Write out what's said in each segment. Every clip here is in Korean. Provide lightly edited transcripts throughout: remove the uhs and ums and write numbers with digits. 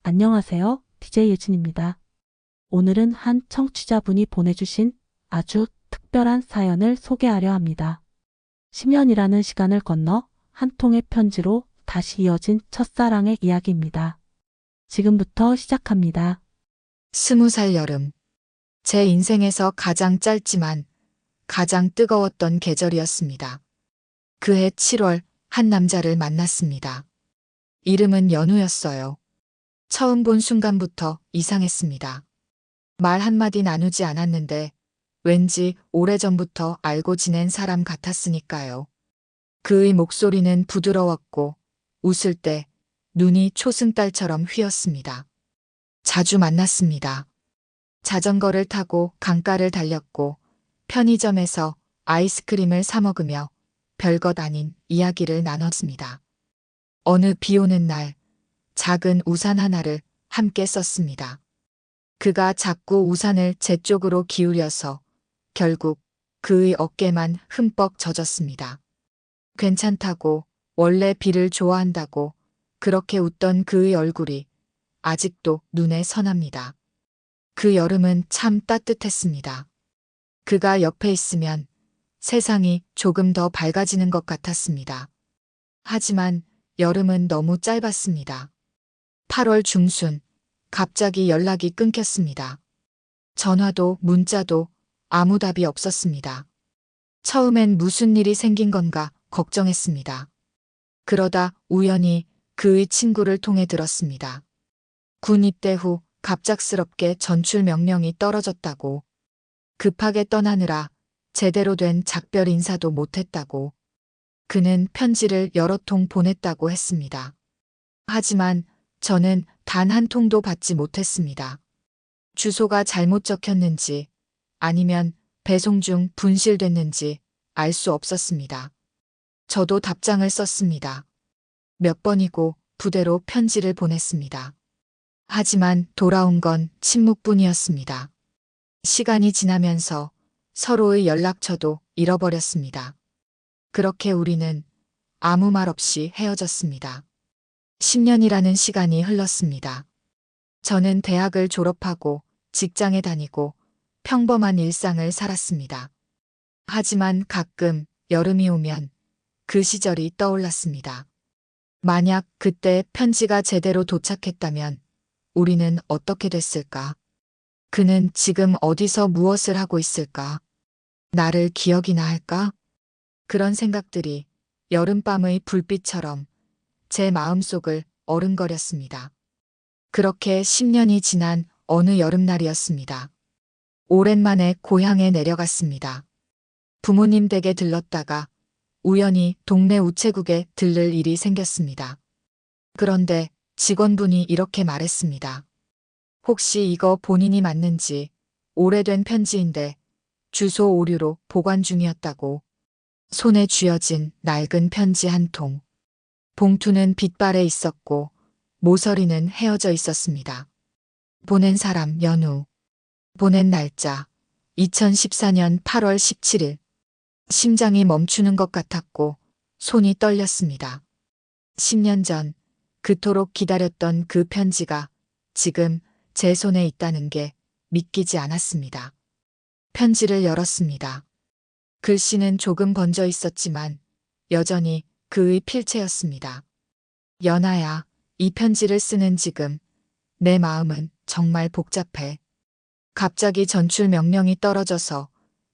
안녕하세요. DJ 예진입니다. 오늘은 한 청취자분이 보내주신 아주 특별한 사연을 소개하려 합니다. 10년이라는 시간을 건너 한 통의 편지로 다시 이어진 첫사랑의 이야기입니다. 지금부터 시작합니다. 20살 여름. 제 인생에서 가장 짧지만 가장 뜨거웠던 계절이었습니다. 그해 7월 한 남자를 만났습니다. 이름은 연우였어요. 처음 본 순간부터 이상했습니다. 말 한마디 나누지 않았는데 왠지 오래전부터 알고 지낸 사람 같았으니까요. 그의 목소리는 부드러웠고 웃을 때 눈이 초승달처럼 휘었습니다. 자주 만났습니다. 자전거를 타고 강가를 달렸고 편의점에서 아이스크림을 사 먹으며 별것 아닌 이야기를 나눴습니다. 어느 비 오는 날 작은 우산 하나를 함께 썼습니다. 그가 자꾸 우산을 제 쪽으로 기울여서 결국 그의 어깨만 흠뻑 젖었습니다. 괜찮다고, 원래 비를 좋아한다고 그렇게 웃던 그의 얼굴이 아직도 눈에 선합니다. 그 여름은 참 따뜻했습니다. 그가 옆에 있으면 세상이 조금 더 밝아지는 것 같았습니다. 하지만 여름은 너무 짧았습니다. 8월 중순, 갑자기 연락이 끊겼습니다. 전화도 문자도 아무 답이 없었습니다. 처음엔 무슨 일이 생긴 건가 걱정했습니다. 그러다 우연히 그의 친구를 통해 들었습니다. 군 입대 후 갑작스럽게 전출 명령이 떨어졌다고, 급하게 떠나느라 제대로 된 작별 인사도 못했다고, 그는 편지를 여러 통 보냈다고 했습니다. 하지만 저는 단 한 통도 받지 못했습니다. 주소가 잘못 적혔는지 아니면 배송 중 분실됐는지 알 수 없었습니다. 저도 답장을 썼습니다. 몇 번이고 부대로 편지를 보냈습니다. 하지만 돌아온 건 침묵뿐이었습니다. 시간이 지나면서 서로의 연락처도 잃어버렸습니다. 그렇게 우리는 아무 말 없이 헤어졌습니다. 10년이라는 시간이 흘렀습니다. 저는 대학을 졸업하고 직장에 다니고 평범한 일상을 살았습니다. 하지만 가끔 여름이 오면 그 시절이 떠올랐습니다. 만약 그때 편지가 제대로 도착했다면 우리는 어떻게 됐을까? 그는 지금 어디서 무엇을 하고 있을까? 나를 기억이나 할까? 그런 생각들이 여름밤의 불빛처럼 제 마음속을 어른거렸습니다. 그렇게 10년이 지난 어느 여름날이었습니다. 오랜만에 고향에 내려갔습니다. 부모님 댁에 들렀다가 우연히 동네 우체국에 들를 일이 생겼습니다. 그런데 직원분이 이렇게 말했습니다. 혹시 이거 본인이 맞는지, 오래된 편지인데 주소 오류로 보관 중이었다고. 손에 쥐어진 낡은 편지 한 통. 봉투는 빛발에 있었고 모서리는 헤어져 있었습니다. 보낸 사람 연우. 보낸 날짜 2014년 8월 17일. 심장이 멈추는 것 같았고 손이 떨렸습니다. 10년 전 그토록 기다렸던 그 편지가 지금 제 손에 있다는 게 믿기지 않았습니다. 편지를 열었습니다. 글씨는 조금 번져 있었지만 여전히 그의 필체였습니다. 연아야, 이 편지를 쓰는 지금 내 마음은 정말 복잡해. 갑자기 전출 명령이 떨어져서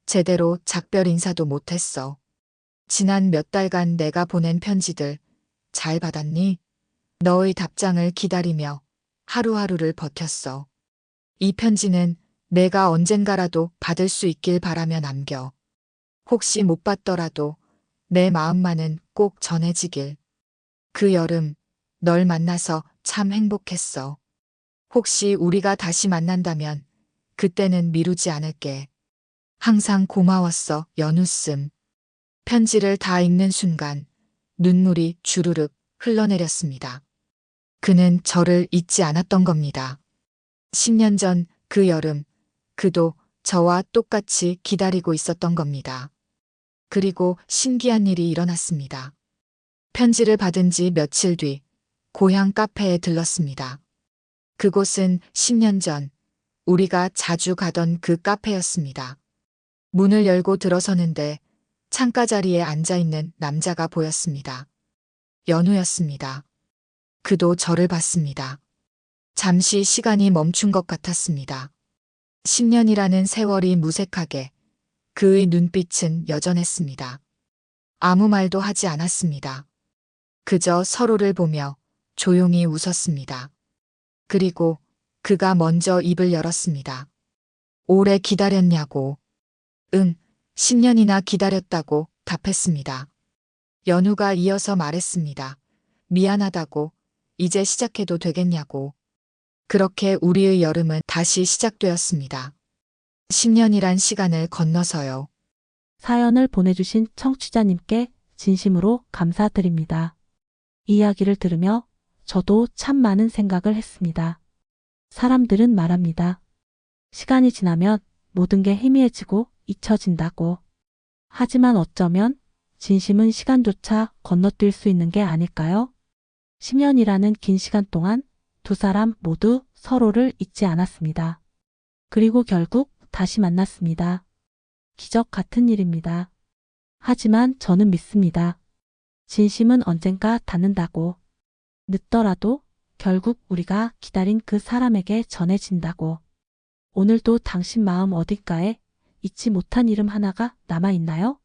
제대로 작별 인사도 못했어. 지난 몇 달간 내가 보낸 편지들 잘 받았니? 너의 답장을 기다리며 하루하루를 버텼어. 이 편지는 내가 언젠가라도 받을 수 있길 바라며 남겨. 혹시 못 받더라도 내 마음만은 꼭 전해지길. 그 여름 널 만나서 참 행복했어. 혹시 우리가 다시 만난다면 그때는 미루지 않을게. 항상 고마웠어, 연우씀. 편지를 다 읽는 순간 눈물이 주르륵 흘러내렸습니다. 그는 저를 잊지 않았던 겁니다. 10년 전 그 여름, 그도 저와 똑같이 기다리고 있었던 겁니다. 그리고 신기한 일이 일어났습니다. 편지를 받은 지 며칠 뒤 고향 카페에 들렀습니다. 그곳은 10년 전 우리가 자주 가던 그 카페였습니다. 문을 열고 들어서는데 창가 자리에 앉아 있는 남자가 보였습니다. 연우였습니다. 그도 저를 봤습니다. 잠시 시간이 멈춘 것 같았습니다. 10년이라는 세월이 무색하게 그의 눈빛은 여전했습니다. 아무 말도 하지 않았습니다. 그저 서로를 보며 조용히 웃었습니다. 그리고 그가 먼저 입을 열었습니다. 오래 기다렸냐고. 응, 10년이나 기다렸다고 답했습니다. 연우가 이어서 말했습니다. 미안하다고, 이제 시작해도 되겠냐고. 그렇게 우리의 여름은 다시 시작되었습니다. 10년이란 시간을 건너서요. 사연을 보내주신 청취자님께 진심으로 감사드립니다. 이 이야기를 들으며 저도 참 많은 생각을 했습니다. 사람들은 말합니다. 시간이 지나면 모든 게 희미해지고 잊혀진다고. 하지만 어쩌면 진심은 시간조차 건너뛸 수 있는 게 아닐까요? 10년이라는 긴 시간 동안 두 사람 모두 서로를 잊지 않았습니다. 그리고 결국 다시 만났습니다. 기적 같은 일입니다. 하지만 저는 믿습니다. 진심은 언젠가 닿는다고. 늦더라도 결국 우리가 기다린 그 사람에게 전해진다고. 오늘도 당신 마음 어딘가에 잊지 못한 이름 하나가 남아있나요?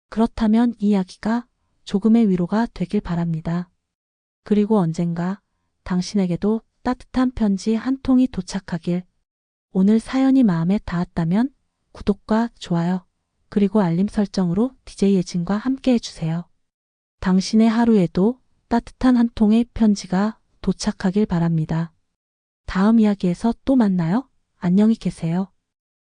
그렇다면 이 이야기가 조금의 위로가 되길 바랍니다. 그리고 언젠가 당신에게도 따뜻한 편지 한 통이 도착하길. 오늘 사연이 마음에 닿았다면 구독과 좋아요, 그리고 알림 설정으로 DJ 예진과 함께 해주세요. 당신의 하루에도 따뜻한 한 통의 편지가 도착하길 바랍니다. 다음 이야기에서 또 만나요. 안녕히 계세요.